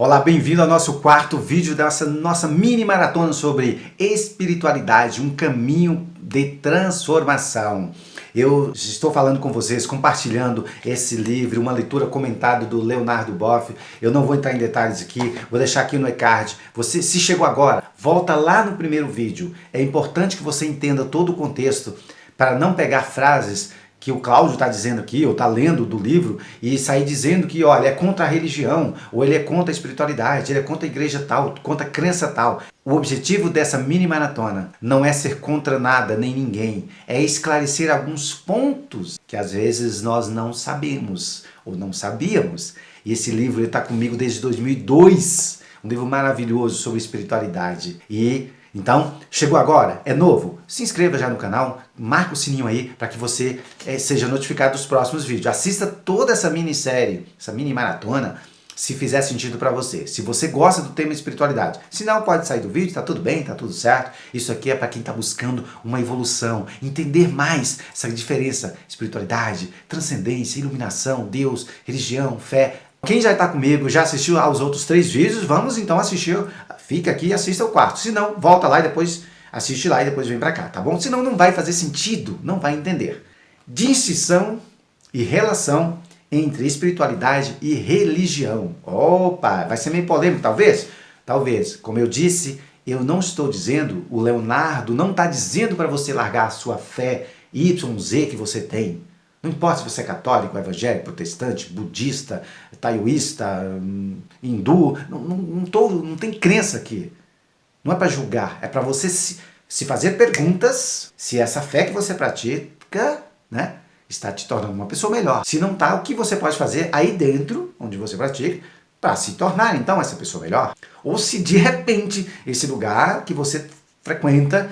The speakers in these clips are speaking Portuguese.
Olá, bem-vindo ao nosso quarto vídeo dessa nossa mini maratona sobre espiritualidade, um caminho de transformação. Eu estou falando com vocês, compartilhando esse livro, uma leitura comentada do Leonardo Boff. Eu não vou entrar em detalhes aqui, vou deixar aqui no e-card. Você, se chegou agora, volta lá no primeiro vídeo. É importante que você entenda todo o contexto para não pegar frases que o Cláudio está dizendo aqui, ou está lendo do livro, e sair dizendo que, olha, é contra a religião, ou ele é contra a espiritualidade, ele é contra a igreja tal, contra a crença tal. O objetivo dessa mini maratona não é ser contra nada nem ninguém, é esclarecer alguns pontos que às vezes nós não sabemos, ou não sabíamos. E esse livro está comigo desde 2002, um livro maravilhoso sobre espiritualidade. Então, chegou agora? É novo? Se inscreva já no canal, marca o sininho aí para que você seja notificado dos próximos vídeos. Assista toda essa minissérie, essa mini maratona, se fizer sentido para você. Se você gosta do tema espiritualidade. Se não, pode sair do vídeo, tá tudo bem, tá tudo certo. Isso aqui é para quem está buscando uma evolução, entender mais essa diferença, espiritualidade, transcendência, iluminação, Deus, religião, fé. Quem já está comigo, já assistiu aos outros 3 vídeos, vamos então assistir. Fica aqui e assista o quarto. Se não, volta lá e depois assiste lá e depois vem para cá, tá bom? Senão não vai fazer sentido, não vai entender. Distinção e relação entre espiritualidade e religião. Opa, vai ser meio polêmico, talvez? Talvez. Como eu disse, eu não estou dizendo, o Leonardo não está dizendo para você largar a sua fé YZ que você tem. Não importa se você é católico, evangélico, protestante, budista, taoísta, hindu, não tem crença aqui. Não é para julgar, é para você se fazer perguntas se essa fé que você pratica, né, está te tornando uma pessoa melhor. Se não está, o que você pode fazer aí dentro, onde você pratica, para se tornar então essa pessoa melhor? Ou se de repente esse lugar que você frequenta,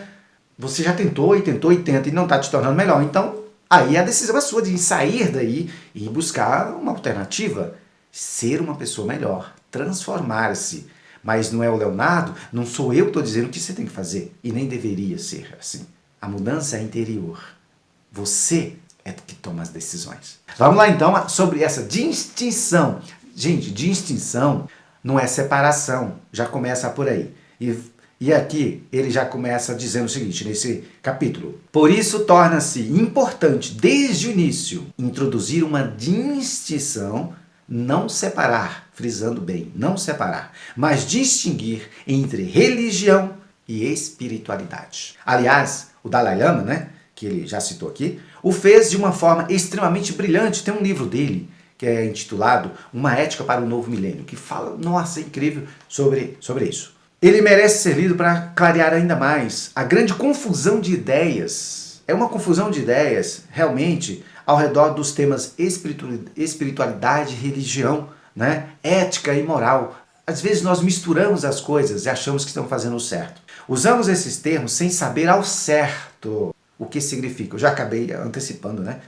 você já tentou e tenta e não está te tornando melhor, então aí a decisão é sua de sair daí e buscar uma alternativa, ser uma pessoa melhor, transformar-se. Mas não é o Leonardo, não sou eu que estou dizendo o que você tem que fazer e nem deveria ser assim. A mudança é interior. Você é que toma as decisões. Vamos lá então sobre essa distinção. Gente, distinção não é separação, já começa por aí. E aqui ele já começa dizendo o seguinte, nesse capítulo. Por isso torna-se importante, desde o início, introduzir uma distinção, não separar, frisando bem, não separar, mas distinguir entre religião e espiritualidade. Aliás, o Dalai Lama, né, que ele já citou aqui, o fez de uma forma extremamente brilhante. Tem um livro dele que é intitulado Uma Ética para o Novo Milênio, que fala, nossa, é incrível sobre isso. Ele merece ser lido para clarear ainda mais a grande confusão de ideias. É uma confusão de ideias, realmente, ao redor dos temas espiritualidade e religião, né? Ética e moral. Às vezes nós misturamos as coisas e achamos que estamos fazendo o certo. Usamos esses termos sem saber ao certo o que significa. Eu já acabei antecipando, né?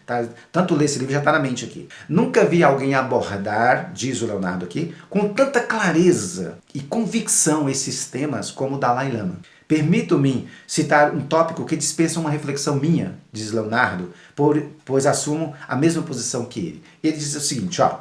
Tanto ler esse livro já está na mente aqui. Nunca vi alguém abordar, diz o Leonardo aqui, com tanta clareza e convicção esses temas como o Dalai Lama. Permito-me citar um tópico que dispensa uma reflexão minha, diz Leonardo, pois assumo a mesma posição que ele. Ele diz o seguinte, ó.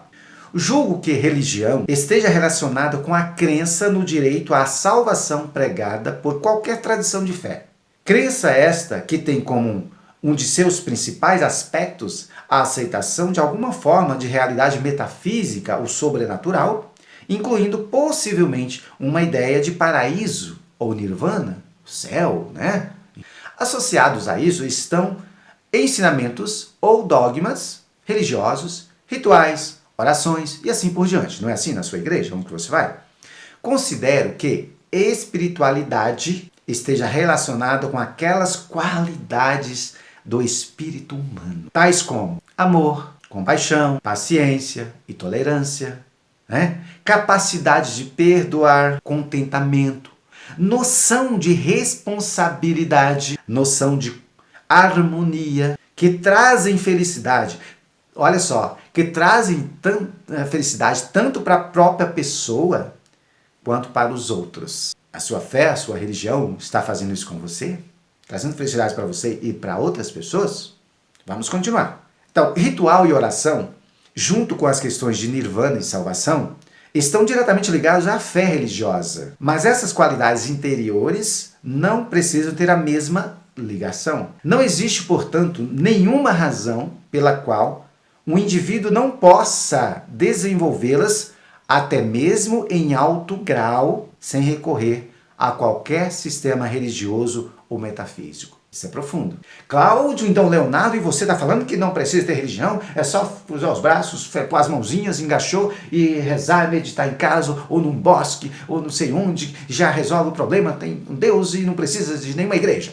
Julgo que religião esteja relacionada com a crença no direito à salvação pregada por qualquer tradição de fé. Crença esta que tem como um de seus principais aspectos a aceitação de alguma forma de realidade metafísica ou sobrenatural, incluindo possivelmente uma ideia de paraíso ou nirvana, céu, né? Associados a isso estão ensinamentos ou dogmas religiosos, rituais, orações e assim por diante. Não é assim na sua igreja, onde você vai? Considero que espiritualidade esteja relacionado com aquelas qualidades do espírito humano, tais como amor, compaixão, paciência e tolerância, né? Capacidade de perdoar, contentamento, noção de responsabilidade, noção de harmonia, que trazem felicidade. Olha só, que trazem felicidade tanto para a própria pessoa quanto para os outros. A sua fé, a sua religião está fazendo isso com você? Trazendo felicidade para você e para outras pessoas? Vamos continuar. Então, ritual e oração, junto com as questões de nirvana e salvação, estão diretamente ligados à fé religiosa. Mas essas qualidades interiores não precisam ter a mesma ligação. Não existe, portanto, nenhuma razão pela qual um indivíduo não possa desenvolvê-las até mesmo em alto grau, sem recorrer a qualquer sistema religioso ou metafísico. Isso é profundo. Cláudio, então Leonardo, e você está falando que não precisa ter religião, é só cruzar os braços, pôr as mãozinhas, engaixou e rezar, meditar em casa, ou num bosque, ou não sei onde, já resolve o problema, tem um Deus e não precisa de nenhuma igreja.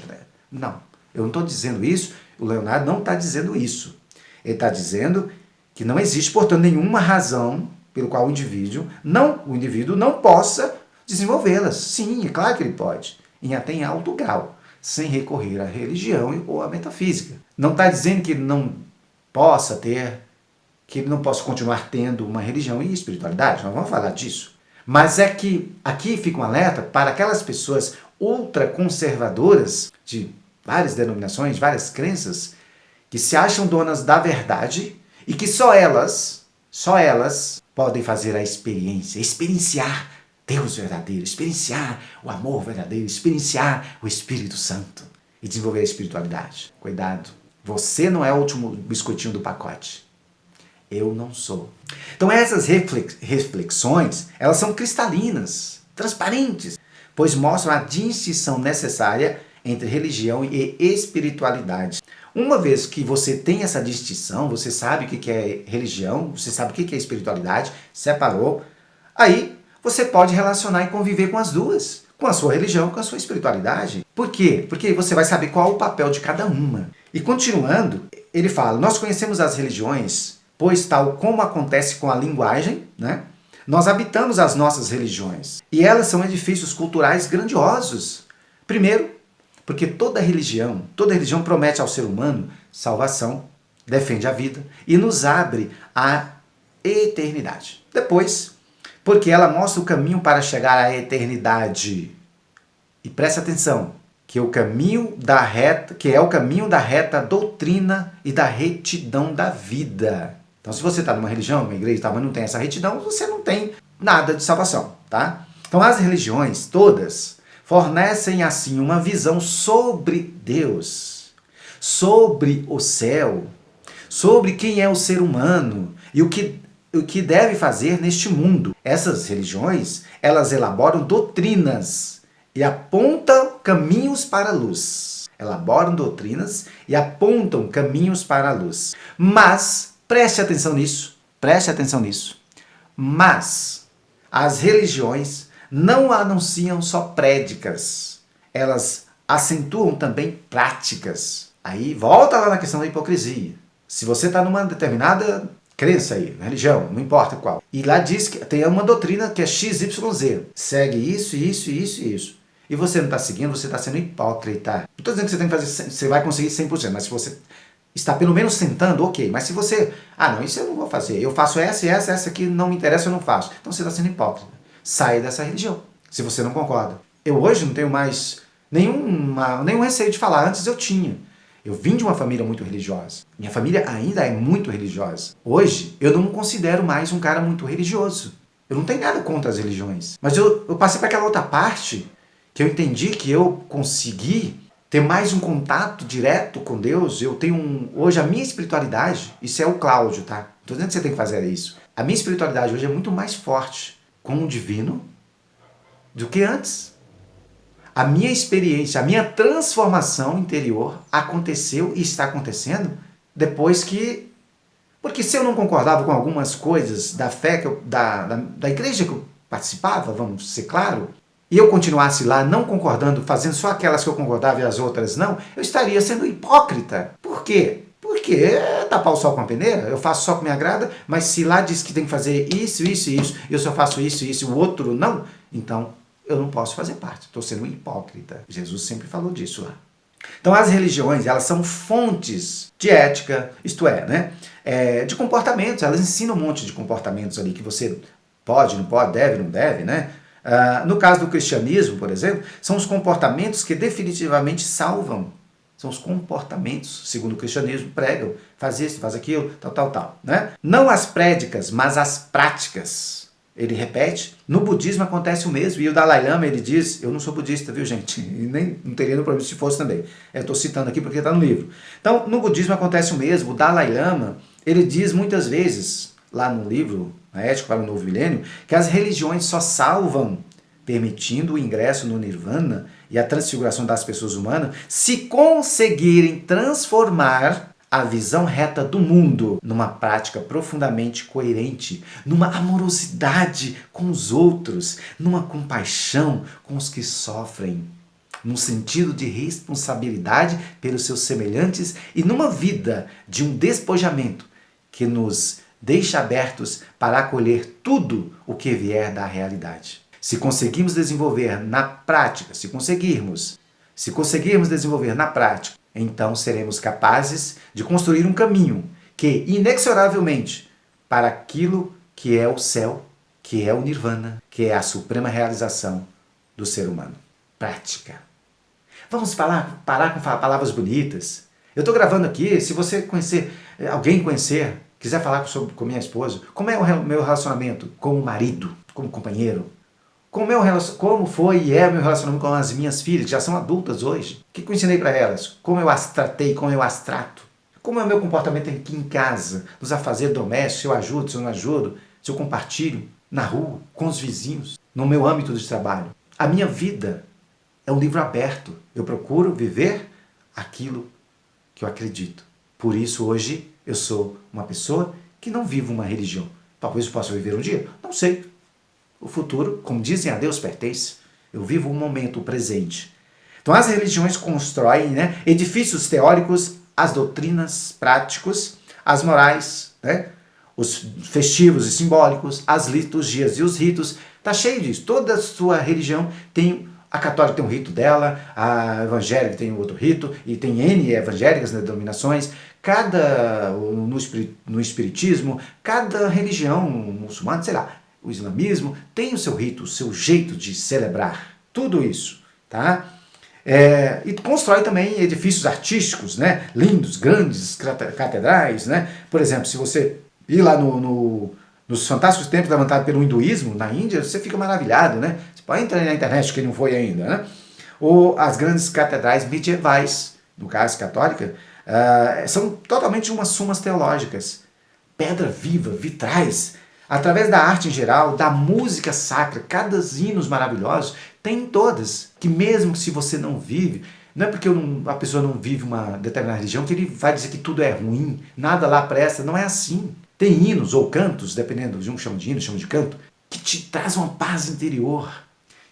Não, eu não estou dizendo isso, o Leonardo não está dizendo isso. Ele está dizendo que não existe, portanto, nenhuma razão pelo qual o indivíduo não possa desenvolvê-las. Sim, é claro que ele pode, até em alto grau, sem recorrer à religião ou à metafísica. Não está dizendo que ele não possa ter, que ele não possa continuar tendo uma religião e espiritualidade, nós vamos falar disso. Mas é que aqui fica um alerta para aquelas pessoas ultraconservadoras de várias denominações, várias crenças, que se acham donas da verdade e que só elas podem fazer a experienciar Deus verdadeiro, experienciar o amor verdadeiro, experienciar o Espírito Santo e desenvolver a espiritualidade. Cuidado, você não é o último biscoitinho do pacote. Eu não sou. Então essas reflexões, elas são cristalinas, transparentes, pois mostram a distinção necessária entre religião e espiritualidade. Uma vez que você tem essa distinção, você sabe o que é religião, você sabe o que é espiritualidade, separou, aí você pode relacionar e conviver com as duas, com a sua religião, com a sua espiritualidade. Por quê? Porque você vai saber qual é o papel de cada uma. E continuando, ele fala, nós conhecemos as religiões, pois tal como acontece com a linguagem, né? Nós habitamos as nossas religiões. E elas são edifícios culturais grandiosos. Primeiro, porque toda religião promete ao ser humano salvação, defende a vida e nos abre à eternidade. Depois, porque ela mostra o caminho para chegar à eternidade. E preste atenção, que é o caminho da reta doutrina e da retidão da vida. Então, se você está numa religião, numa igreja, mas não tem essa retidão, você não tem nada de salvação, tá? Então, as religiões todas fornecem assim uma visão sobre Deus, sobre o céu, sobre quem é o ser humano e o que deve fazer neste mundo. Essas religiões, elas elaboram doutrinas e apontam caminhos para a luz. Elaboram doutrinas e apontam caminhos para a luz. Mas, preste atenção nisso, mas as religiões não anunciam só prédicas, elas acentuam também práticas. Aí volta lá na questão da hipocrisia. Se você está numa determinada crença aí, religião, não importa qual, e lá diz que tem uma doutrina que é XYZ, segue isso, isso, isso e isso, e você não está seguindo, você está sendo hipócrita. Não estou dizendo que você tem que fazer, você vai conseguir 100%, mas se você está pelo menos tentando, ok. Mas se você, não, isso eu não vou fazer, eu faço essa aqui não me interessa, eu não faço. Então você está sendo hipócrita. Saia dessa religião, se você não concorda. Eu hoje não tenho mais nenhum receio de falar, antes eu tinha. Eu vim de uma família muito religiosa. Minha família ainda é muito religiosa. Hoje, eu não me considero mais um cara muito religioso. Eu não tenho nada contra as religiões. Mas eu passei para aquela outra parte que eu entendi que eu consegui ter mais um contato direto com Deus. Eu tenho hoje a minha espiritualidade, isso é o Cláudio, tá? Não estou dizendo que você tem que fazer isso. A minha espiritualidade hoje é muito mais forte com o divino do que antes. A minha experiência, a minha transformação interior aconteceu e está acontecendo depois que... Porque se eu não concordava com algumas coisas da fé, da igreja que eu participava, vamos ser claro, e eu continuasse lá não concordando, fazendo só aquelas que eu concordava e as outras não, eu estaria sendo hipócrita. Por quê? Porque é tapar o sol com a peneira, eu faço só o que me agrada, mas se lá diz que tem que fazer isso, isso e isso, eu só faço isso e isso, e o outro não, então eu não posso fazer parte, estou sendo hipócrita. Jesus sempre falou disso lá. Então as religiões, elas são fontes de ética, isto é, né? De comportamentos, elas ensinam um monte de comportamentos ali que você pode, não pode, deve, não deve, né? No caso do cristianismo, por exemplo, são os comportamentos que definitivamente salvam. São os comportamentos, segundo o cristianismo, pregam, faz isso, faz aquilo, tal, né? Não as prédicas, mas as práticas. ele repete. No budismo acontece o mesmo, e o Dalai Lama, ele diz, eu não sou budista, viu gente, e nem não teria problema se fosse também, eu estou citando aqui porque está no livro. Então, no budismo acontece o mesmo, o Dalai Lama, ele diz muitas vezes, lá no livro, A Ética para o Novo Milênio, que as religiões só salvam, permitindo o ingresso no Nirvana e a transfiguração das pessoas humanas, se conseguirem transformar a visão reta do mundo numa prática profundamente coerente, numa amorosidade com os outros, numa compaixão com os que sofrem, num sentido de responsabilidade pelos seus semelhantes e numa vida de um despojamento que nos deixa abertos para acolher tudo o que vier da realidade. Se conseguirmos desenvolver na prática, se conseguirmos desenvolver na prática, então seremos capazes de construir um caminho que, inexoravelmente, para aquilo que é o céu, que é o Nirvana, que é a suprema realização do ser humano. Prática. Vamos parar com palavras bonitas. Eu estou gravando aqui, se você conhecer, alguém conhecer, quiser falar com minha esposa, como é o meu relacionamento como marido, como companheiro, como foi e é o meu relacionamento com as minhas filhas, que já são adultas hoje. O que eu ensinei para elas? Como eu as tratei, como eu as trato? Como é o meu comportamento aqui em casa, nos afazeres domésticos, se eu ajudo, se eu não ajudo, se eu compartilho, na rua, com os vizinhos, no meu âmbito de trabalho. A minha vida é um livro aberto. Eu procuro viver aquilo que eu acredito. Por isso, hoje, eu sou uma pessoa que não vivo uma religião. Talvez eu possa viver um dia? Não sei. O futuro, como dizem, a Deus pertence. Eu vivo o momento, o presente. Então as religiões constroem edifícios teóricos, as doutrinas práticos, as morais, os festivos e simbólicos, as liturgias e os ritos. Está cheio disso. Toda a sua religião tem... A católica tem um rito dela, a evangélica tem outro rito, e tem N evangélicas, denominações. No espiritismo, cada religião muçulmana, sei lá, o islamismo, tem o seu rito, o seu jeito de celebrar. Tudo isso, tá? E constrói também edifícios artísticos, lindos, grandes catedrais, Por exemplo, se você ir lá nos fantásticos templos levantados pelo hinduísmo, na Índia, você fica maravilhado, Você pode entrar na internet, quem não foi ainda, Ou as grandes catedrais medievais, no caso católica, são totalmente umas sumas teológicas. Pedra viva, vitrais, através da arte em geral, da música sacra, cada hinos maravilhosos, tem todas, que mesmo se você não vive, não é porque a pessoa não vive uma determinada religião que ele vai dizer que tudo é ruim, nada lá presta, não é assim. Tem hinos ou cantos, dependendo de um chama de hino, chama de canto, que te traz uma paz interior,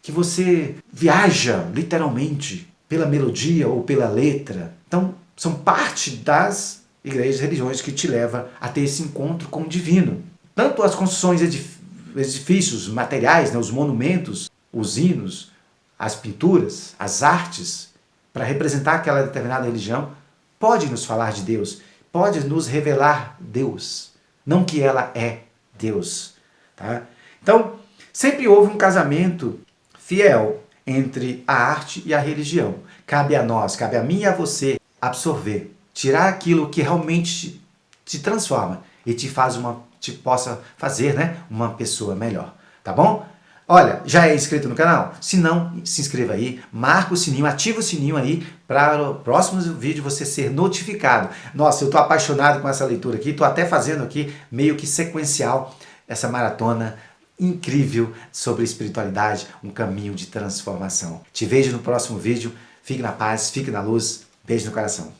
que você viaja literalmente pela melodia ou pela letra. Então, são parte das igrejas e religiões que te leva a ter esse encontro com o divino. Tanto as construções, edifícios materiais, os monumentos, os hinos, as pinturas, as artes, para representar aquela determinada religião, pode nos falar de Deus, pode nos revelar Deus, não que ela é Deus. Tá? Então, sempre houve um casamento fiel entre a arte e a religião. Cabe a nós, cabe a mim e a você absorver, tirar aquilo que realmente te transforma e te possa fazer uma pessoa melhor, tá bom? Olha, já é inscrito no canal? Se não, se inscreva aí, marca o sininho, ativa o sininho aí para o próximo vídeo você ser notificado. Nossa, eu estou apaixonado com essa leitura aqui, estou até fazendo aqui meio que sequencial essa maratona incrível sobre espiritualidade, um caminho de transformação. Te vejo no próximo vídeo, fique na paz, fique na luz, beijo no coração.